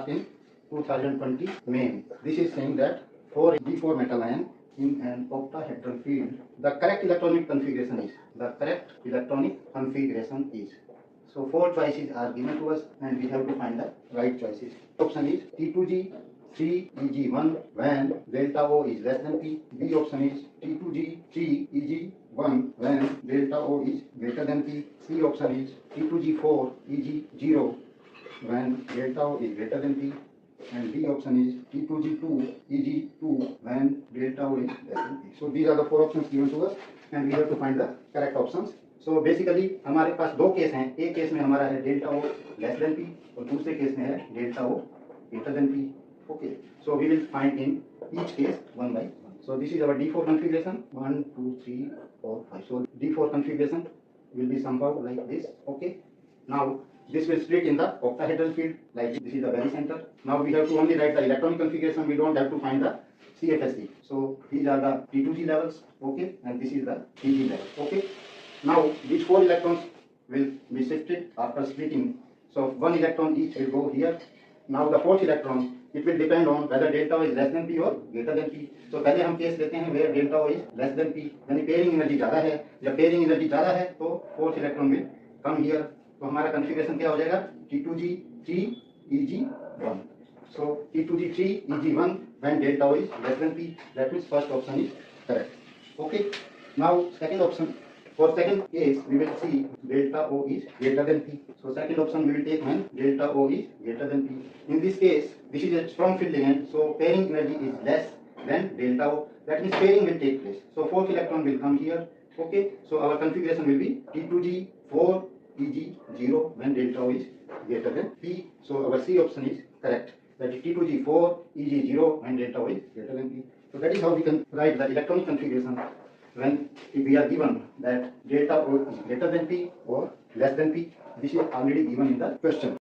asked in 2020 main. This is saying that for D4 metal ion in an octahedral field, the correct electronic configuration is. So four choices are given to us and we have to find the right choices. Option is T2G 3Eg1 when delta O is less than P. B option is T2G 3Eg1 when delta O is greater than P. C option is T2G 4Eg0 when delta O is greater than P. And D option is T2G2Eg2 when delta O is less than P. So these are the four options given to us and we have to find the correct options. So basically हमारे पास दो case हैं. एक case में हमारा है delta O less than P और दूसरे case में है delta O greater than P. Okay. So we will find in each case one by one. So this is our D4 configuration. 1, 2, 3, 4, 5. So D4 configuration will be somehow like this. Okay. Now this will split in the octahedral field like this is the very center. Now we have to only write the electronic configuration. We don't have to find the CFSE. So these are the T2G levels. Okay. And this is the TG level. Okay. Now these four electrons will be shifted after splitting. So one electron each will go here. Now the fourth electron, it will depend on whether delta O is less than P or greater than P. So पहले हम case लेते हैं where delta O is less than P, यानी pairing energy ज़्यादा है. जब pairing energy ज़्यादा है तो fourth electron will come here. तो हमारा कन्फिगरेशन क्या हो जाएगा? T2G 3Eg1. So T2G 3Eg1 when delta O is less than P. That means first option is correct. Okay. Now second option. For second case, we will see delta O is greater than P. So second option we will take when delta O is greater than P. In this case, this is a strong field ligand, so pairing energy is less than delta O. That means pairing will take place. So fourth electron will come here. Okay. So our configuration will be T2G 4Eg0 when delta O is greater than P. So our C option is correct. That is T2G 4Eg0 when delta O is greater than P. So that is how we can write the electronic configuration. When if we are given that delta O is greater than P or less than P, this is already given in the question.